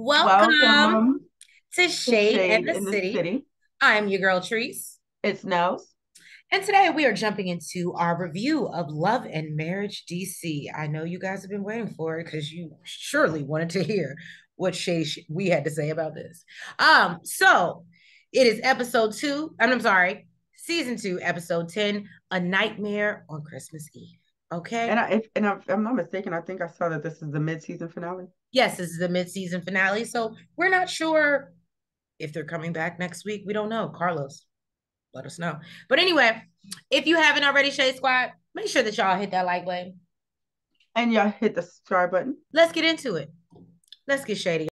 Welcome Welcome to to Shade and Shade the in the City. City. I'm your girl, Treese. It's Nels. And today we are jumping into our review of Love and Marriage DC. I know you guys have been waiting for it because you surely wanted to hear what we had to say about this. So it is episode two, I'm sorry, season two, episode 10, A Nightmare on Christmas Eve. Okay. If I'm not mistaken, I think I saw that this is the mid-season finale. Yes, this is the mid-season finale. So we're not sure if they're coming back next week. We don't know. Carlos, let us know. But anyway, if you haven't already, Shade Squad, make sure that y'all hit that like button. And y'all hit the subscribe button. Let's get into it. Let's get shady.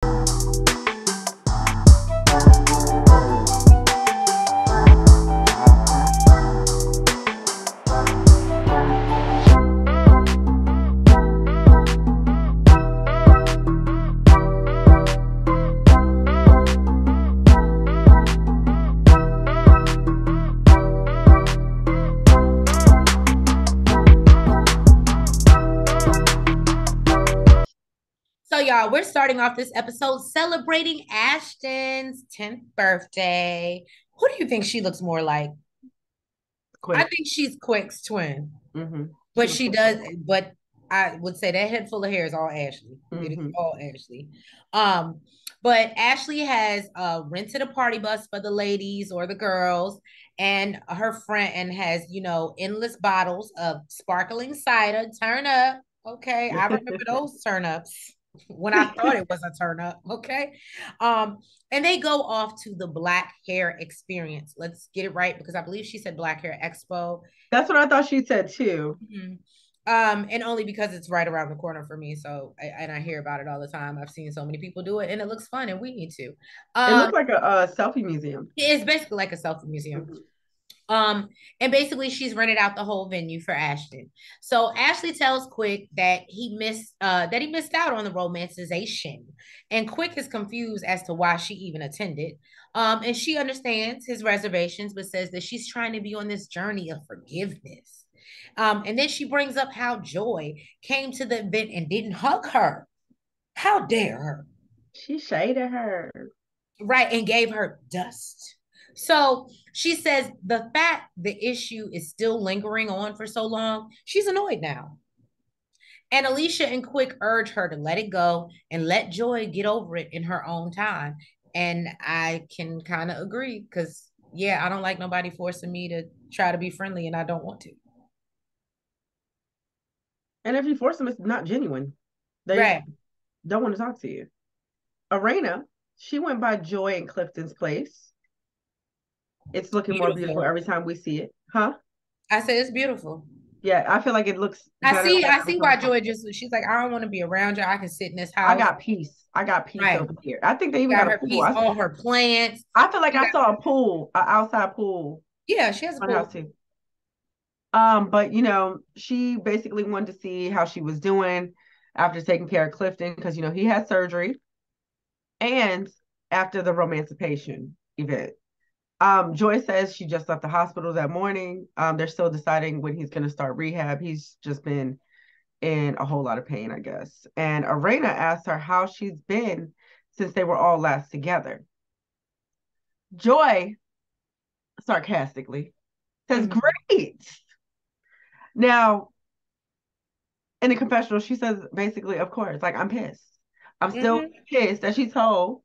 So, y'all, we're starting off this episode celebrating Ashton's 10th birthday. Who do you think she looks more like? I Quick. think she's Quick's twin, She but was she quick. does, but I would say that head full of hair is all Ashley. It is all Ashley. Um, but Ashley has rented a party bus for the ladies or the girls, and her friend has, endless bottles of sparkling cider. Turn up. Okay. I remember those turn ups when I thought it was a turn up. Okay. Um, and they go off to the Black Hair Experience. Let's get it right because I believe she said Black Hair Expo. That's what I thought she said too. Mhm. And only because it's right around the corner for me. So, and I hear about it all the time. I've seen so many people do it, and it looks fun, and we need to. It Um, looked like a selfie museum. it's basically like a selfie museum. Mhm. And basically she's rented out the whole venue for Ashton. So Ashley tells Quick that he missed out on the romanticization. And Quick is confused as to why she even attended. And she understands his reservations, but says that she's trying to be on this journey of forgiveness. And then she brings up how Joy came to the event and didn't hug her. How dare her? She shaded her. Right, and gave her dust. So she says the fact the issue is still lingering on for so long, she's annoyed now. And Alicia and Quick urge her to let it go and let Joy get over it in her own time. And I can kind of agree because, yeah, I don't like nobody forcing me to try to be friendly and I don't want to. And if you force them, it's not genuine. They just Right. don't want to talk to you. Arena, she went by Joy and Clifton's place. It's looking more beautiful Beautiful. every time we see it. Huh? I say it's beautiful. Yeah, I feel like it looks I better see, like I every see time why we come. Joy she's like, I don't want to be around you. I can sit in this I house. got peace. I got peace Right. over here. I think they even Got got a her pool. piece, all her plants. I feel like She I got, saw a pool, an outside pool yeah, she has a on the pool. house too. But she basically wanted to see how she was doing after taking care of Clifton because he had surgery and after the romancipation event. Joy says she just left the hospital that morning. They're still deciding when he's going to start rehab. He's just been in a whole lot of pain, I guess. And Arena asked her how she's been since they were all last together. Joy, sarcastically, says, Mhm. great. Now, in the confessional, she says basically, of course, like, I'm pissed. I'm still Mhm. pissed that she told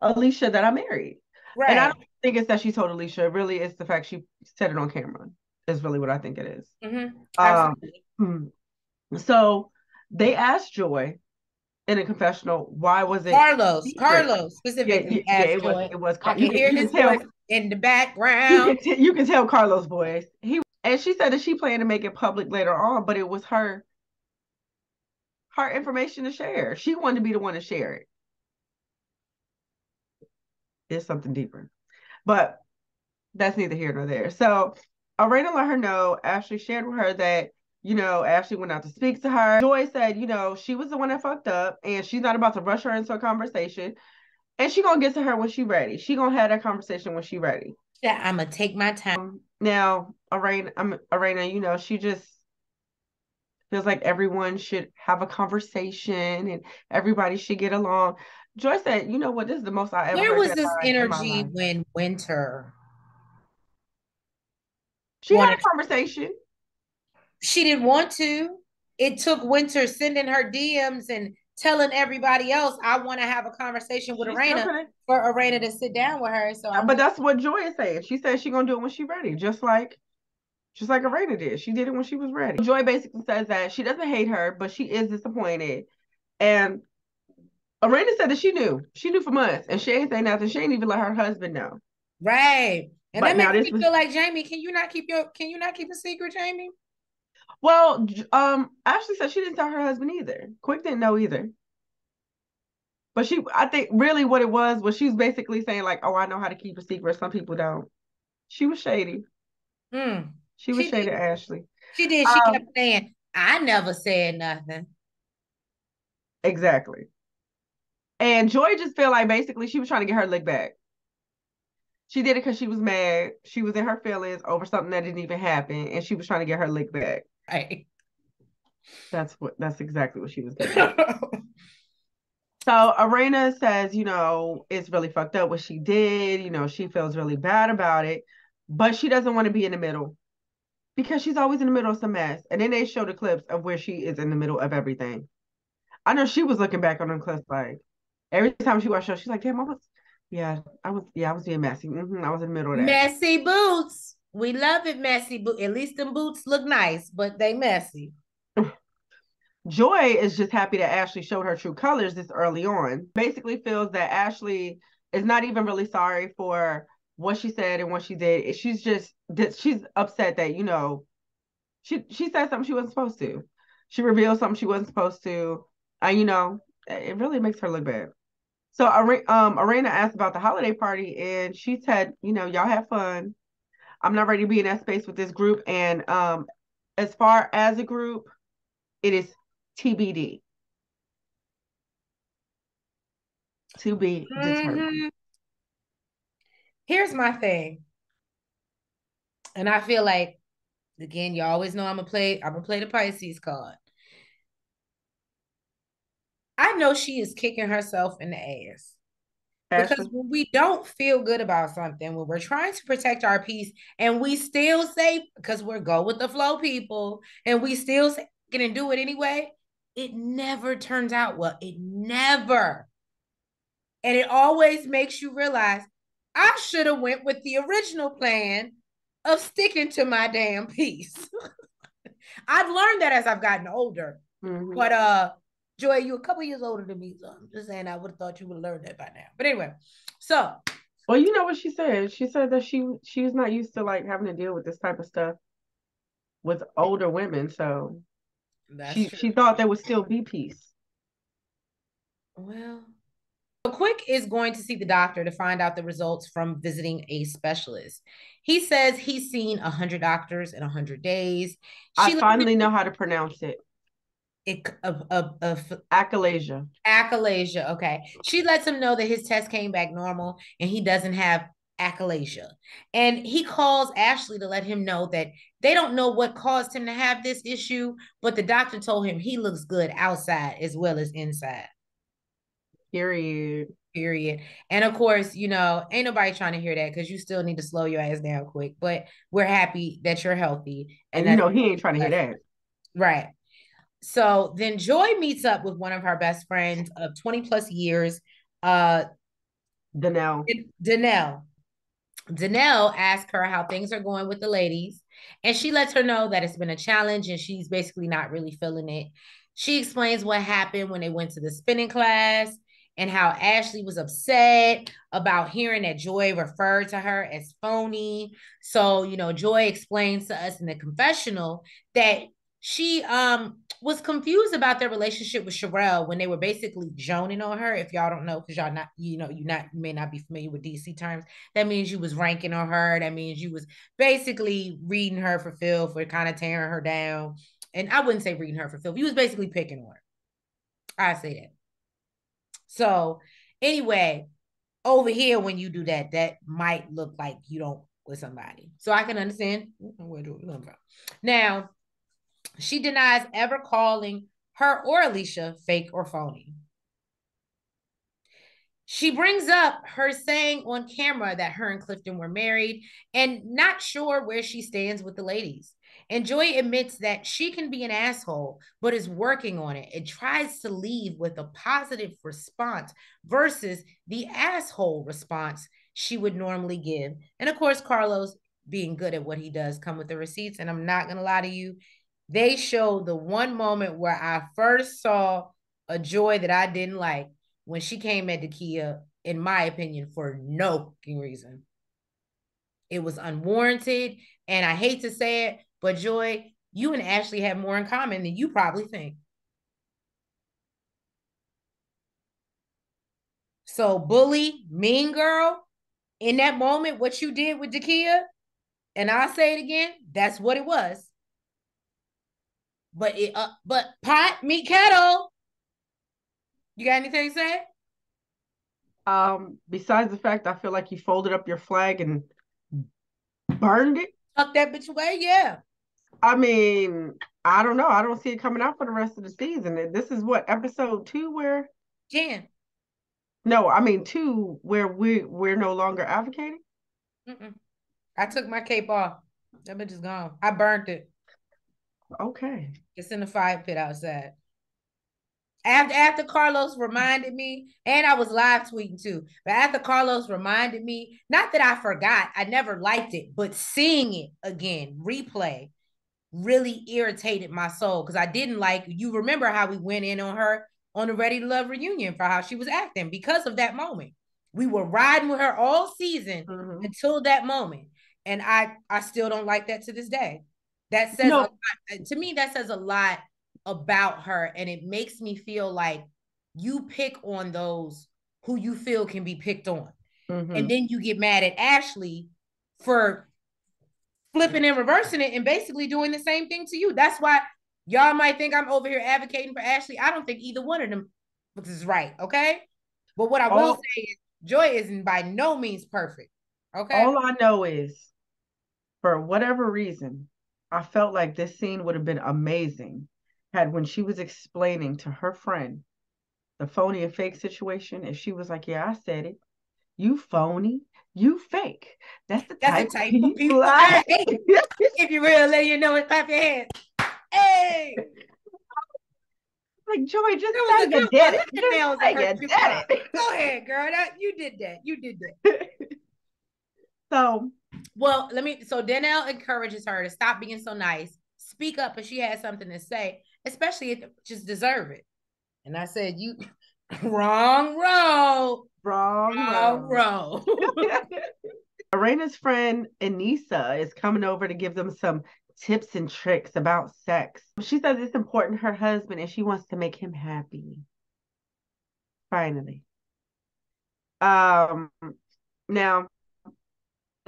Alicia that I'm married. And I Right. don't think it's that she told Alicia. It really is the fact she said it on camera, is really what I think it is. Um, Absolutely. hmm. So they asked Joy in a confessional, why was it Carlos, secret? Carlos Yeah, specifically yeah, asked Joy. it was. I You can can hear you his can tell voice in the background. you can tell Carlos' voice. And she said that she planned to make it public later on, but it was her information to share. She wanted to be the one to share it. It's something deeper, but that's neither here nor there. So Arena let her know. Ashley shared with her that Ashley went out to speak to her. Joy said she was the one that fucked up, and she's not about to rush her into a conversation. And she gonna get to her when she ready. She gonna have that conversation when she ready. Yeah, I'm gonna take my time. Now, Arena, she just feels like everyone should have a conversation and everybody should get along. Joy said, "You know what? This is the most I ever Where heard was that this line in my energy life." when Winter She had wanted? a conversation. She didn't want to. It took Winter sending her DMs and telling everybody else, "I want to have a conversation with She still Erana," couldn't. for Erana to sit down with her. So I'm But just that's what Joy is saying. She said she gonna do it when she's ready, just like Arena did. She did it when she was ready. Joy basically says that she doesn't hate her, but she is disappointed. And Arena said that she knew. She knew for months, and she ain't say nothing. She ain't even let her husband know. right. And But that now makes this me was feel like, Jamie, can you not keep a secret, Jamie? well. Ashley said she didn't tell her husband either. Quick didn't know either. But I think really what it was she was basically saying like, "Oh, I know how to keep a secret. Some people don't." She was shady. Mm, She was she shady, did. Ashley. She did. She kept Um, saying, "I never said nothing." exactly. And Joy just feel like basically she was trying to get her lick back. She did it because she was mad. She was in her feelings over something that didn't even happen, and she was trying to get her lick back. Right. That's exactly what she was getting at. So Arena says, it's really fucked up what she did. She feels really bad about it, but she doesn't want to be in the middle because she's always in the middle of some mess. And then they show the clips of where she is in the middle of everything. I know she was looking back on them clips like every time she watched show, she's like, damn, I was being messy. I was in the middle of that. Messy boots. We love it, messy boots. At least them boots look nice, but they messy. Joy is just happy that Ashley showed her true colors this early on. Basically feels that Ashley is not even really sorry for what she said and what she did. She's upset that, she said something she wasn't supposed to. She revealed something she wasn't supposed to. It really makes her look bad. So Arena asked about the holiday party and she said, y'all have fun. I'm not ready to be in that space with this group. And as far as a group, it is TBD, to be determined. Mhm. Here's my thing. And I feel like, again, you always know I'm gonna play the Pisces card. I know she is kicking herself in the ass. Because Ashley. when we don't feel good about something, when we're trying to protect our peace and we still say, because we're go with the flow people, and we still say, gonna do it anyway, it never turns out well. It never. And it always makes you realize I should have went with the original plan of sticking to my damn piece. I've learned that as I've gotten older. Mm-hmm. But Joy, you're a couple years older than me, so I'm just saying I would have thought you would have learned that by now. But anyway, so Well, you know what she said? She said that she was not used to like having to deal with this type of stuff with older women, so that's she true. she thought there would still be peace. Well, so Quick is going to see the doctor to find out the results from visiting a specialist. He says he's seen 100 doctors in 100 days. I She lets finally him know how to pronounce it. Achalasia. achalasia. Okay. She lets him know that his test came back normal and he doesn't have achalasia. And he calls Ashley to let him know that they don't know what caused him to have this issue, but the doctor told him he looks good outside as well as inside. Period. Period. And of course, ain't nobody trying to hear that because you still need to slow your ass down quick. But we're happy that you're healthy. And And that's he ain't trying to hear that. right. So then Joy meets up with one of her best friends of 20 plus years, uh, Danelle. Danelle. Danelle asks her how things are going with the ladies, and she lets her know that it's been a challenge and she's basically not really feeling it. She explains what happened when they went to the spinning class and how Ashley was upset about hearing that Joy referred to her as phony. So, Joy explains to us in the confessional that she was confused about their relationship with Sherelle when they were basically joning on her. If y'all don't know, because y'all not, you may not be familiar with DC terms. That means you was ranking on her. That means you was basically reading her for filth or kind of tearing her down. And I wouldn't say reading her for filth. You was basically picking on her. I say that. So anyway, over here, when you do that, that might look like you don't with somebody. So I can understand where do we come from. Now, she denies ever calling her or Alicia fake or phony. She brings up her saying on camera that her and Clifton were married and not sure where she stands with the ladies. And Joy admits that she can be an asshole, but is working on it and tries to leave with a positive response versus the asshole response she would normally give. And of course, Carlos, being good at what he does, come with the receipts. And I'm not going to lie to you, they showed the one moment where I first saw a Joy that I didn't like when she came at Dakia, in my opinion, for no reason. It was unwarranted. And I hate to say it, but Joy, you and Ashley have more in common than you probably think. So, bully, mean girl, in that moment, what you did with Dakia, and I'll say it again, that's what it was. But pot, meet kettle. You got anything to say? Besides the fact I feel like you folded up your flag and burned it. Tuck that bitch away, yeah. I mean, I don't know. I don't see it coming out for the rest of the season. This is what, episode 2 where Jan. no, I mean 2 where we're no longer advocating. I took my cape off. That bitch is gone. I burnt it. Okay. It's in the fire pit outside. After Carlos reminded me, and I was live tweeting too, but after Carlos reminded me, not that I forgot, I never liked it, but seeing it again, replay, really irritated my soul because I didn't like, you remember how we went in on her on the Ready to Love reunion for how she was acting because of that moment. We were riding with her all season until that moment. And I still don't like that to this day. That says a lot, to me, that says a lot about her. And it makes me feel like you pick on those who you feel can be picked on. And then you get mad at Ashley for flipping and reversing it and basically doing the same thing to you. That's why y'all might think I'm over here advocating for Ashley. I don't think either one of them is right. Okay. But what I will say is Joy isn't by no means perfect. Okay. All I know is, for whatever reason, I felt like this scene would have been amazing had, when she was explaining to her friend the phony and fake situation, if she was like, yeah, I said it. You phony, you fake. That's the type of people. If you real, let you know it, clap your hands. Hey. Like, Joy, just say you did it. Just say you did it. Go ahead, girl. You did that. You did that. So, well, so Danelle encourages her to stop being so nice, speak up if she has something to say, especially if just deserve it. And I said, you wrong road. Wrong road. Erana's friend Anissa is coming over to give them some tips and tricks about sex. She says it's important to her husband and she wants to make him happy. Finally. Now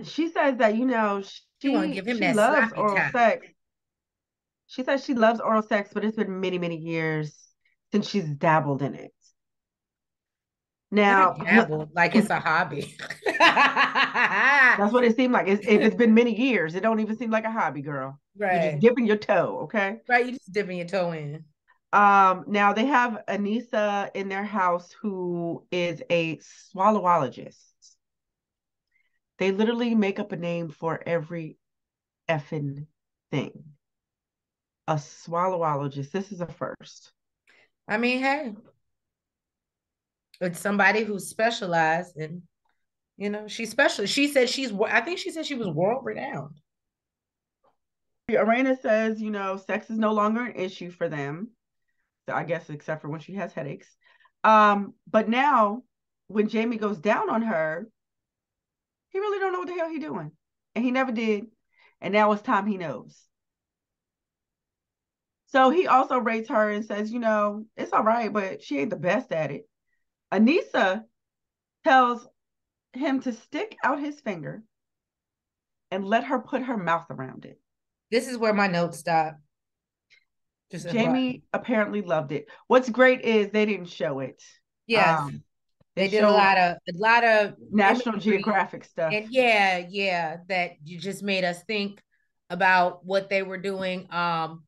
she says that, she loves oral sex. She says she loves oral sex, but it's been many, many years since she's dabbled in it. Now, dabbled like it's a hobby. That's what it seemed like. If it's been many years, it don't even seem like a hobby, girl. Right. You're just dipping your toe, okay? Right, you're just dipping your toe in. Now they have Anissa in their house who is a swallowologist. They literally make up a name for every effing thing. A swallowologist. This is a first. I mean, hey, it's somebody who's specialized in, she's special. She said I think she said she was world renowned. Erana says, sex is no longer an issue for them. So I guess except for when she has headaches. But now when Jamie goes down on her, he really don't know what the hell he's doing. And he never did. And now it's time he knows. So he also rates her and says, it's all right, but she ain't the best at it. Anissa tells him to stick out his finger and let her put her mouth around it. This is where my notes stop. Jamie apparently loved it. What's great is they didn't show it. Yes. They did a lot of National Geographic stuff. And yeah, that you just made us think about what they were doing. One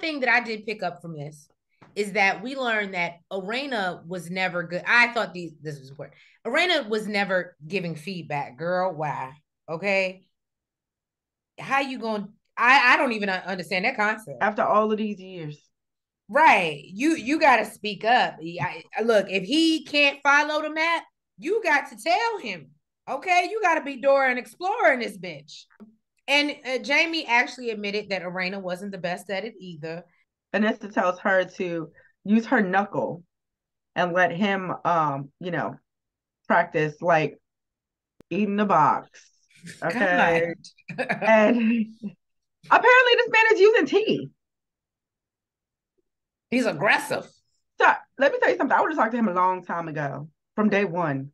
thing that I did pick up from this is that we learned that Erana was never good. I thought this was important. Erana was never giving feedback, girl. Why? Okay. How you going to I don't even understand that concept. After all of these years. Right. You got to speak up. Look, if he can't follow the map, you got to tell him. Okay, you got to be Dora and Explorer in this bitch. And Jamie actually admitted that Erana wasn't the best at it either. Anessa tells her to use her knuckle and let him, practice like eating the box. Okay. And apparently this man is using tea. He's aggressive. So let me tell you something. I would have talked to him a long time ago, from day one.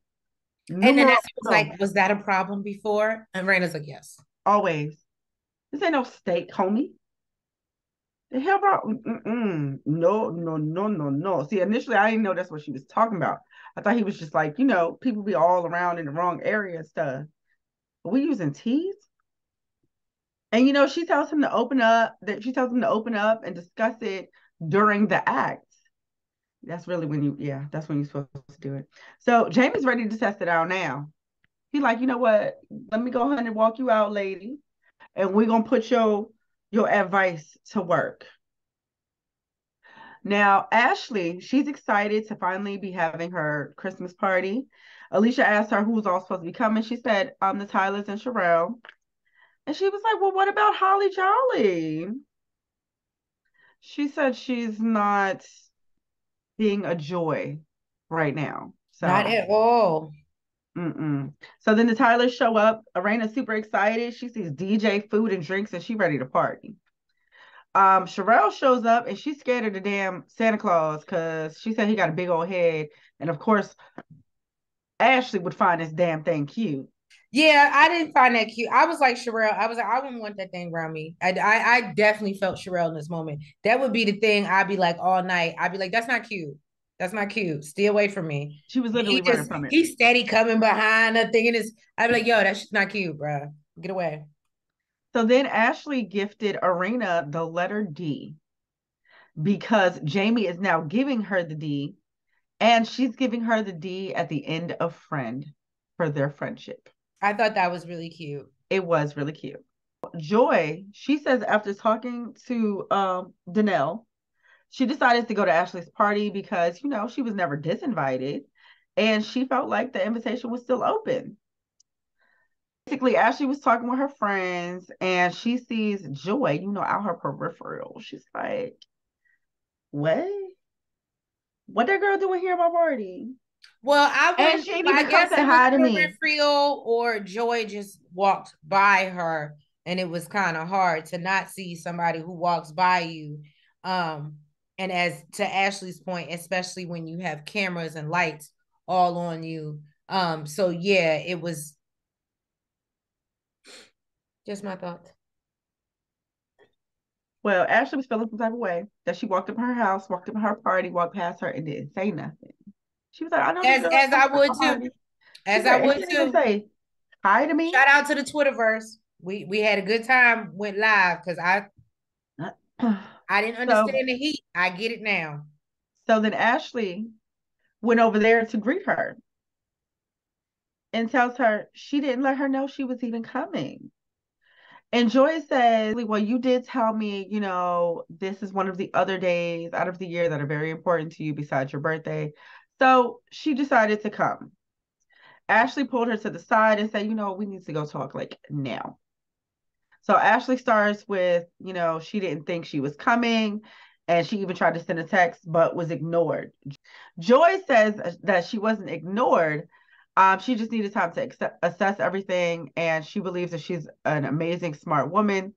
And then was like, was that a problem before? And Raina's like, yes. Always. This ain't no steak, homie. The hell, bro? No, no, no, no, no. See, initially, I didn't know that's what she was talking about. I thought he was just like, people be all around in the wrong area and stuff. Are we using teas? And she tells him to open up, and discuss it during the act. That's really when that's when you're supposed to do it. So Jamie's ready to test it out now. He's like, you know what? Let me go ahead and walk you out, lady. And we're gonna put your advice to work. Now, Ashley, she's excited to finally be having her Christmas party. Alicia asked her who's all supposed to be coming. She said, the Tylers and Sherelle. And she was like, well, what about Holly Jolly? She said she's not being a joy right now. So not at all. So then the Tylers show up. Erana's super excited. She sees DJ, food, and drinks, and she's ready to party. Sherelle shows up and she's scared of the damn Santa Claus because she said he got a big old head. And of course, Ashley would find this damn thing cute. Yeah, I didn't find that cute. I was like Sherelle. I was like, I wouldn't want that thing around me. I definitely felt Sherelle in this moment. That would be the thing I'd be like all night. I'd be like, that's not cute. That's not cute. Stay away from me. She was literally running from it. He's steady coming behind the thing. I'd be like, yo, that's just not cute, bro. Get away. So then Ashley gifted Erana the letter D because Jamie is now giving her the D, and she's giving her the D at the end of friend for their friendship. I thought that was really cute. It was really cute. Joy, she says after talking to Danelle, she decided to go to Ashley's party because, she was never disinvited and she felt like the invitation was still open. Basically, Ashley was talking with her friends and she sees Joy, out her peripheral. She's like, what? What that girl doing here at my party? Well, I guess it was peripheral or Joy just walked by her and it was kind of hard to not see somebody who walks by you. And as to Ashley's point, especially when you have cameras and lights all on you. So yeah, it was just my thoughts. Well, Ashley was feeling some type of way that she walked up her house, walked up her party, walked past her, and didn't say nothing. She was like, I know as I would too. As I would too. Say hi to me. Shout out to the Twitterverse. We had a good time, went live because I didn't understand the heat. I get it now. So then Ashley went over there to greet her and tells her she didn't let her know she was even coming. And Joy says, well, you did tell me, this is one of the other days out of the year that are very important to you besides your birthday. So she decided to come. Ashley pulled her to the side and said, we need to go talk like now. So Ashley starts with, she didn't think she was coming. And she even tried to send a text, but was ignored. Joy says that she wasn't ignored. She just needed time to assess everything. And she believes that she's an amazing, smart woman.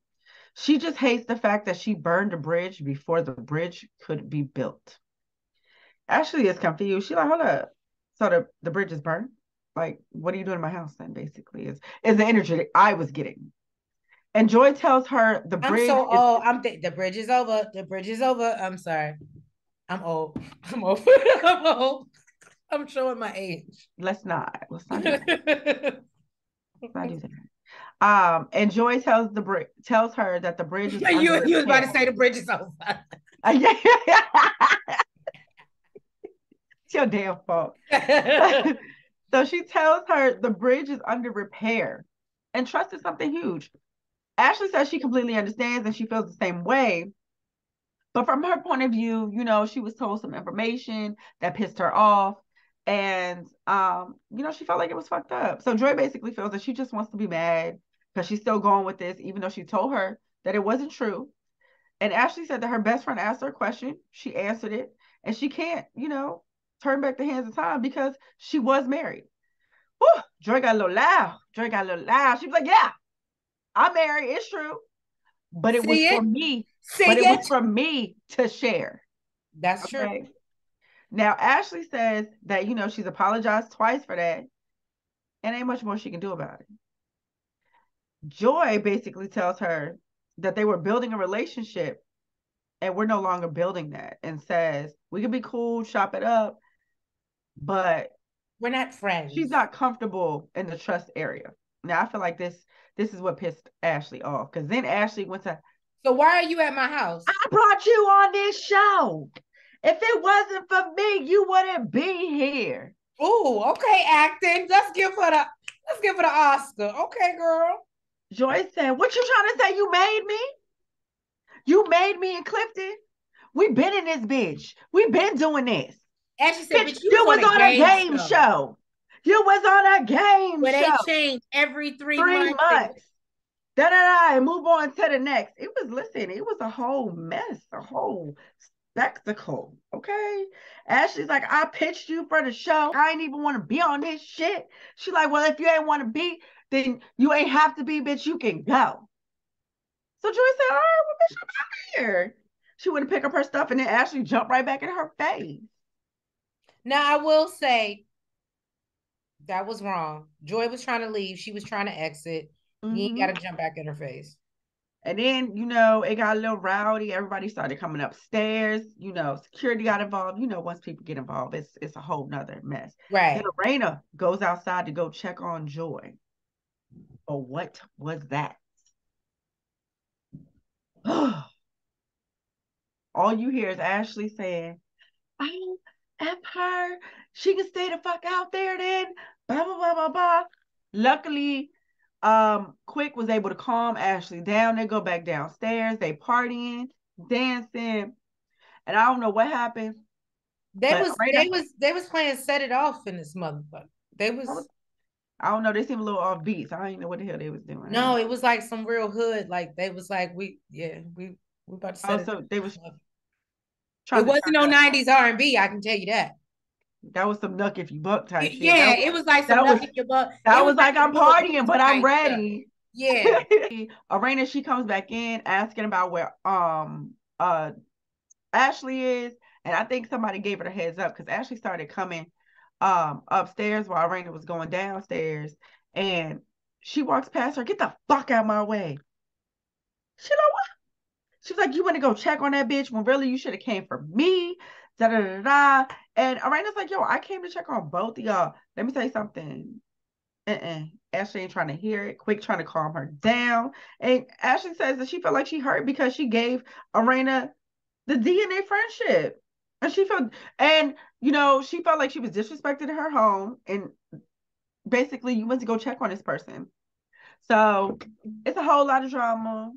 She just hates the fact that she burned a bridge before the bridge could be built. Ashley is confused. She's like, hold up. So the bridge is burned? Like, what are you doing in my house then, basically, is the energy that I was getting. And Joy tells her the bridge the bridge is over. The bridge is over. I'm sorry. I'm old. I'm old. I'm old. I'm showing my age. Let's not do that. Let's not do that. And Joy tells her that the bridge is you was about to say the bridge is over. It's your damn fault. So she tells her the bridge is under repair and trust is something huge. Ashley says she completely understands and she feels the same way. But from her point of view, she was told some information that pissed her off. And, she felt like it was fucked up. So Joy basically feels that she just wants to be mad because she's still going with this, even though she told her that it wasn't true. And Ashley said that her best friend asked her a question. She answered it. And she can't, turn back the hands of time because she was married. Whew, Joy got a little loud. She was like, yeah, I'm married. It's true. But it was for me. But it was for me to share. That's true. Now, Ashley says that, she's apologized twice for that. And ain't much more she can do about it. Joy basically tells her that they were building a relationship and we're no longer building that, and says we can be cool, chop it up, but we're not friends. She's not comfortable in the trust area. Now I feel like this is what pissed Ashley off, because then Ashley went to, so why are you at my house? I brought you on this show. If it wasn't for me, you wouldn't be here. Oh, okay, acting. Let's give her the Oscar. Okay, girl. Joy said, what you trying to say? You made me? You made me in Clifton? We been in this bitch. We been doing this. And she said, bitch, you was on a game show. You was on a game show. They change every 3 months. And move on to the next. It was a whole mess, a whole spectacle. Okay. Ashley's like, I pitched you for the show. I ain't even want to be on this shit. She's like, well, if you ain't want to be, then you ain't have to be, bitch. You can go. So Joy said, all right, well, bitch, I'm out here. She went to pick up her stuff, and then Ashley jumped right back in her face. Now, I will say that was wrong. Joy was trying to leave. She was trying to exit. Mm-hmm. You ain't got to jump back in her face. And then, it got a little rowdy. Everybody started coming upstairs. Security got involved. Once people get involved, it's a whole nother mess. Right. Then Erana goes outside to go check on Joy. But what was that? All you hear is Ashley saying, oh, F her. She can stay the fuck out there then. Blah, blah, blah, blah, blah. Luckily, Quick was able to calm Ashley down. They go back downstairs. They partying, dancing. And I don't know what happened. They was playing Set It Off in this motherfucker. I don't know. They seem a little off beat. So I didn't know what the hell they was doing. No, it was like some real hood. Like they was like, we about to set it. So they was it wasn't no 90s R&B, I can tell you that. That was some Nuck If You Buck type shit. Yeah, it was like some Nuck If You Buck. That was like I'm partying, but I'm ready. Yeah. Erana, she comes back in asking about where Ashley is. And I think somebody gave her the heads up because Ashley started coming upstairs while Erana was going downstairs. And she walks past her, get the fuck out of my way. She know what? She was like, you want to go check on that bitch when really you should have came for me. Da, da, da, da. And Erana's like, yo, I came to check on both of y'all. Let me tell you something. Ashley ain't trying to hear it. Quick trying to calm her down. And Ashley says that she felt like she hurt because she gave Erana the DNA friendship. And she felt like she was disrespected in her home. And basically you went to go check on this person. So it's a whole lot of drama.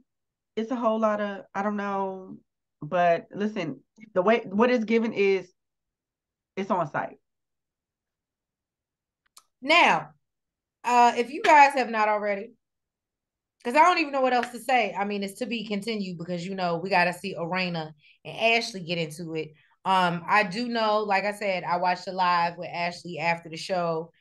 It's a whole lot of, I don't know. But listen, the way what is given is it's on site. Now, if you guys have not already, because I don't even know what else to say. I mean, it's to be continued because we got to see Erana and Ashley get into it. I do know, like I said, I watched a live with Ashley after the show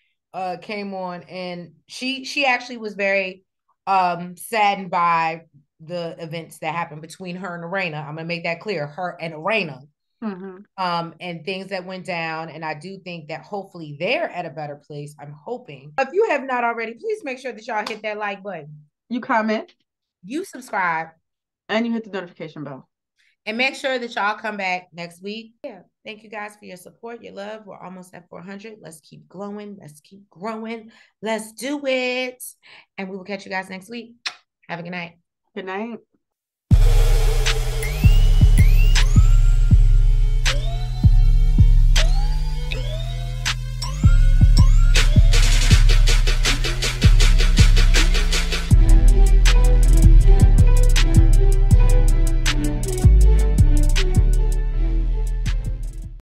came on, and she actually was very saddened by the events that happened between her and Erana. I'm gonna make that clear, her and Erana. Mm-hmm. And things that went down. And I do think that hopefully they're at a better place. I'm hoping. If you have not already, please make sure that y'all hit that like button. You comment. You subscribe. And you hit the notification bell. And make sure that y'all come back next week. Yeah. Thank you guys for your support, your love. We're almost at 400. Let's keep glowing. Let's keep growing. Let's do it. And we will catch you guys next week. Have a good night. Good night.